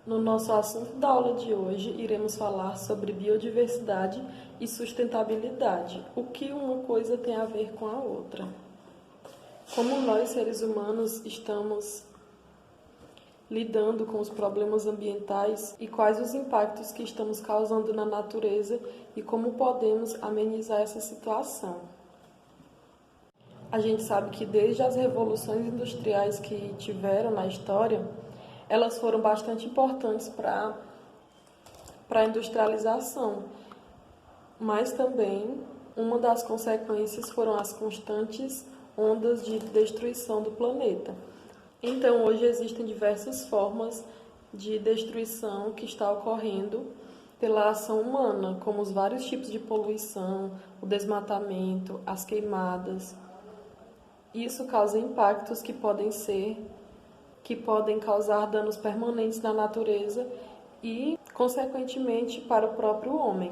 No nosso assunto da aula de hoje, iremos falar sobre biodiversidade e sustentabilidade. O que uma coisa tem a ver com a outra? Como nós, seres humanos, estamos lidando com os problemas ambientais e quais os impactos que estamos causando na natureza e como podemos amenizar essa situação? A gente sabe que desde as revoluções industriais que tiveram na história, elas foram bastante importantes para a industrialização, mas também uma das consequências foram as constantes ondas de destruição do planeta. Então, hoje existem diversas formas de destruição que está ocorrendo pela ação humana, como os vários tipos de poluição, o desmatamento, as queimadas. Isso causa impactos que podem causar danos permanentes na natureza e, consequentemente, para o próprio homem,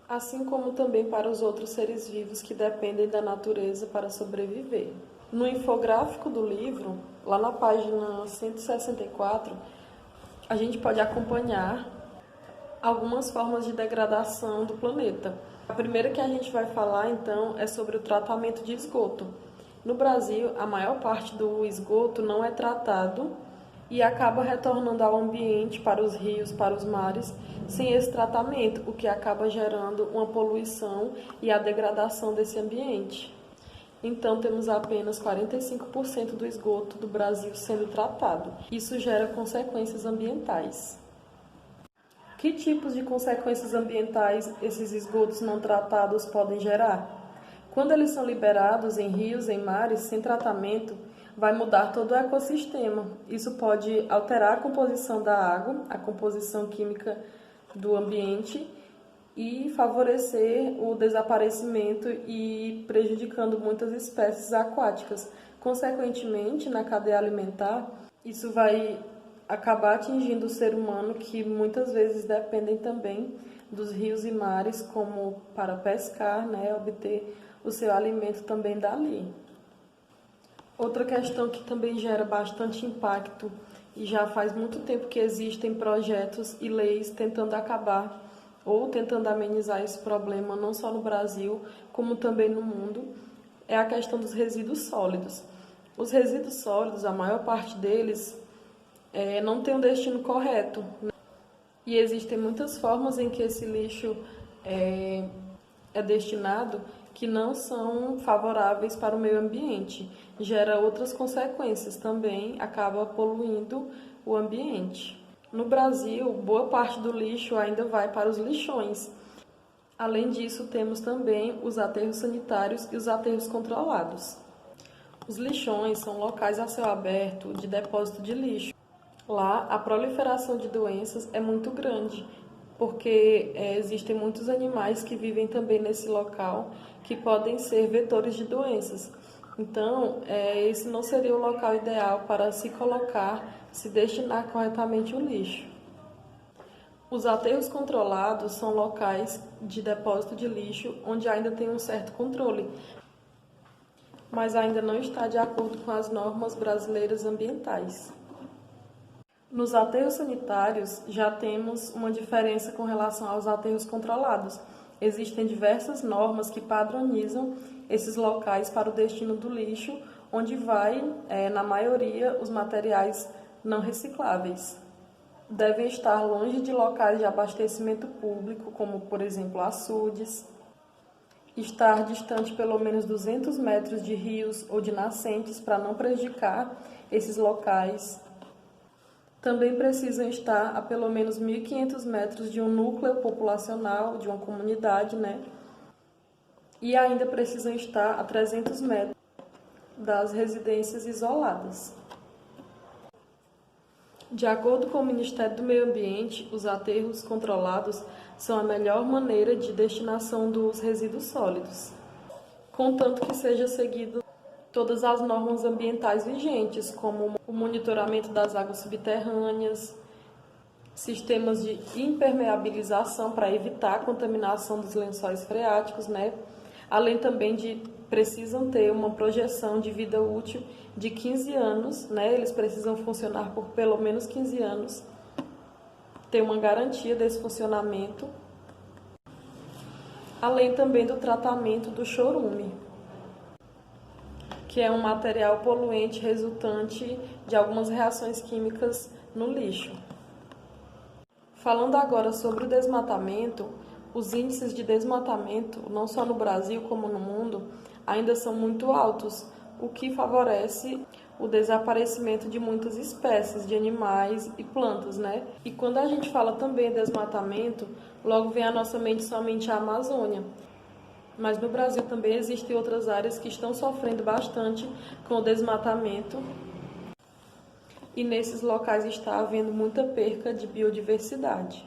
assim como também para os outros seres vivos que dependem da natureza para sobreviver. No infográfico do livro, lá na página 164, a gente pode acompanhar algumas formas de degradação do planeta. A primeira que a gente vai falar, então, é sobre o tratamento de esgoto. No Brasil, a maior parte do esgoto não é tratado e acaba retornando ao ambiente, para os rios, para os mares, sem esse tratamento, o que acaba gerando uma poluição e a degradação desse ambiente. Então, temos apenas 45% do esgoto do Brasil sendo tratado. Isso gera consequências ambientais. Que tipos de consequências ambientais esses esgotos não tratados podem gerar? Quando eles são liberados em rios, em mares, sem tratamento, vai mudar todo o ecossistema. Isso pode alterar a composição da água, a composição química do ambiente e favorecer o desaparecimento e prejudicando muitas espécies aquáticas. Consequentemente, na cadeia alimentar, isso vai acabar atingindo o ser humano, que muitas vezes dependem também dos rios e mares como para pescar, obter o seu alimento também dali. Outra questão que também gera bastante impacto, e já faz muito tempo que existem projetos e leis tentando acabar ou tentando amenizar esse problema, não só no Brasil, como também no mundo, é a questão dos resíduos sólidos. Os resíduos sólidos, a maior parte deles, não tem um destino correto, né? E existem muitas formas em que esse lixo é destinado que não são favoráveis para o meio ambiente. Gera outras consequências também, acaba poluindo o ambiente. No Brasil, boa parte do lixo ainda vai para os lixões. Além disso, temos também os aterros sanitários e os aterros controlados. Os lixões são locais a céu aberto de depósito de lixo. Lá, a proliferação de doenças é muito grande, porque existem muitos animais que vivem também nesse local, que podem ser vetores de doenças. Então, esse não seria o local ideal para se destinar corretamente o lixo. Os aterros controlados são locais de depósito de lixo onde ainda tem um certo controle, mas ainda não está de acordo com as normas brasileiras ambientais. Nos aterros sanitários, já temos uma diferença com relação aos aterros controlados. Existem diversas normas que padronizam esses locais para o destino do lixo, onde vai, na maioria, os materiais não recicláveis. Devem estar longe de locais de abastecimento público, como, por exemplo, açudes. Estar distante pelo menos 200 metros de rios ou de nascentes para não prejudicar esses locais. Também precisam estar a pelo menos 1.500 metros de um núcleo populacional, de uma comunidade, E ainda precisam estar a 300 metros das residências isoladas. De acordo com o Ministério do Meio Ambiente, os aterros controlados são a melhor maneira de destinação dos resíduos sólidos, contanto que seja seguido todas as normas ambientais vigentes, como o monitoramento das águas subterrâneas, sistemas de impermeabilização para evitar a contaminação dos lençóis freáticos, Além também de precisam ter uma projeção de vida útil de 15 anos, Eles precisam funcionar por pelo menos 15 anos. ter uma garantia desse funcionamento, além também do tratamento do chorume, que é um material poluente resultante de algumas reações químicas no lixo. Falando agora sobre o desmatamento, os índices de desmatamento, não só no Brasil como no mundo, ainda são muito altos, o que favorece o desaparecimento de muitas espécies de animais e plantas, né? E quando a gente fala também em desmatamento, logo vem à nossa mente somente a Amazônia. Mas no Brasil também existem outras áreas que estão sofrendo bastante com o desmatamento. E nesses locais está havendo muita perca de biodiversidade.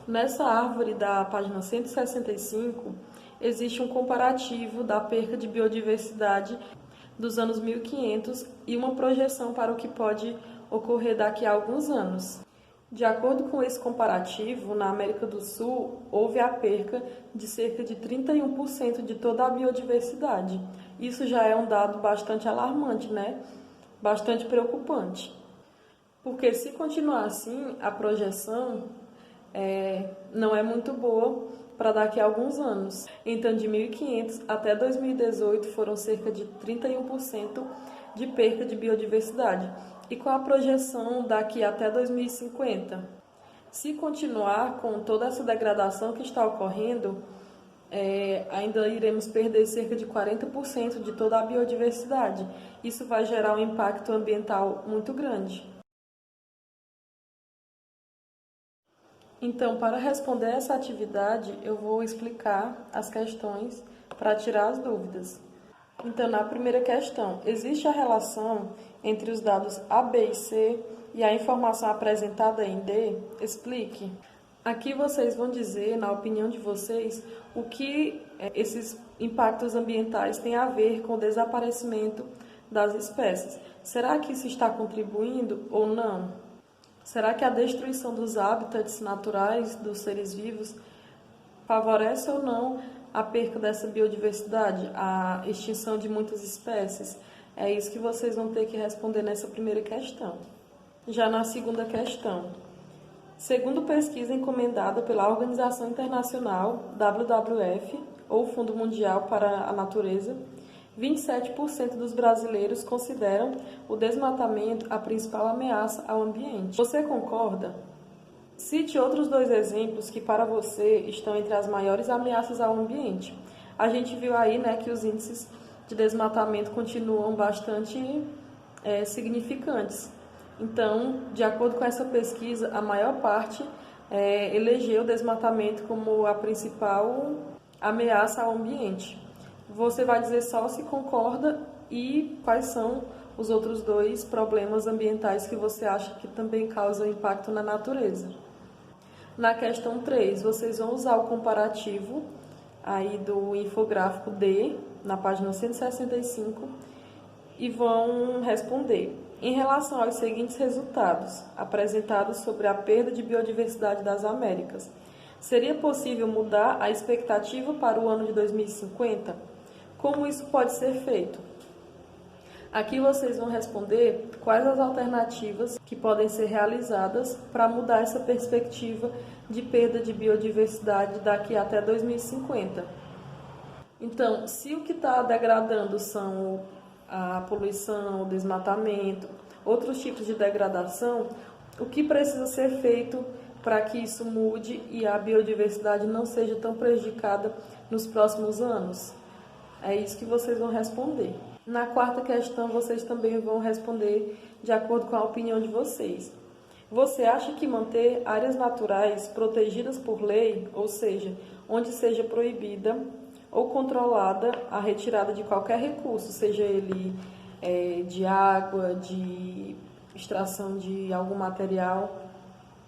Nessa árvore da página 165, existe um comparativo da perca de biodiversidade dos anos 1500 e uma projeção para o que pode ocorrer daqui a alguns anos. De acordo com esse comparativo, na América do Sul, houve a perca de cerca de 31% de toda a biodiversidade. Isso já é um dado bastante alarmante, né? Bastante preocupante. Porque se continuar assim, a projeção não é muito boa para daqui a alguns anos. Então, de 1500 até 2018 foram cerca de 31% de perca de biodiversidade. E com a projeção daqui até 2050? Se continuar com toda essa degradação que está ocorrendo, ainda iremos perder cerca de 40% de toda a biodiversidade. Isso vai gerar um impacto ambiental muito grande. Então, para responder essa atividade, eu vou explicar as questões para tirar as dúvidas. Então, na primeira questão, existe a relação entre os dados A, B e C e a informação apresentada em D? Explique. Aqui vocês vão dizer, na opinião de vocês, o que esses impactos ambientais têm a ver com o desaparecimento das espécies. Será que isso está contribuindo ou não? Será que a destruição dos hábitats naturais dos seres vivos favorece ou não a perca dessa biodiversidade, a extinção de muitas espécies? É isso que vocês vão ter que responder nessa primeira questão. Já na segunda questão, segundo pesquisa encomendada pela Organização Internacional WWF, ou Fundo Mundial para a Natureza, 27% dos brasileiros consideram o desmatamento a principal ameaça ao ambiente. Você concorda? Cite outros dois exemplos que para você estão entre as maiores ameaças ao ambiente. A gente viu aí, né, que os índices de desmatamento continuam bastante significantes. Então, de acordo com essa pesquisa, a maior parte elegeu o desmatamento como a principal ameaça ao ambiente. Você vai dizer só se concorda e quais são os outros dois problemas ambientais que você acha que também causam impacto na natureza. Na questão 3, vocês vão usar o comparativo aí do infográfico D, na página 165, e vão responder. Em relação aos seguintes resultados apresentados sobre a perda de biodiversidade das Américas, seria possível mudar a expectativa para o ano de 2050? Como isso pode ser feito? Aqui vocês vão responder quais as alternativas que podem ser realizadas para mudar essa perspectiva de perda de biodiversidade daqui até 2050. Então, se o que está degradando são a poluição, o desmatamento, outros tipos de degradação, o que precisa ser feito para que isso mude e a biodiversidade não seja tão prejudicada nos próximos anos? É isso que vocês vão responder. Na quarta questão, vocês também vão responder de acordo com a opinião de vocês. Você acha que manter áreas naturais protegidas por lei, ou seja, onde seja proibida ou controlada a retirada de qualquer recurso, seja ele de água, de extração de algum material,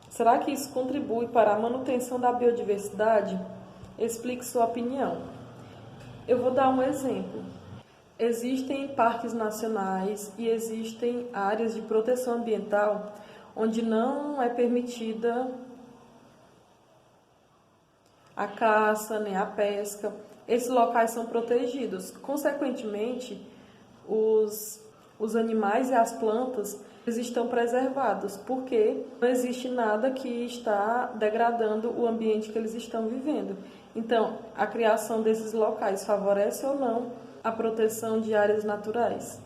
será que isso contribui para a manutenção da biodiversidade? Explique sua opinião. Eu vou dar um exemplo. Existem parques nacionais e existem áreas de proteção ambiental onde não é permitida a caça nem a pesca. Esses locais são protegidos. Consequentemente, os animais e as plantas eles estão preservados, porque não existe nada que está degradando o ambiente que eles estão vivendo. Então, a criação desses locais favorece ou não a proteção de áreas naturais?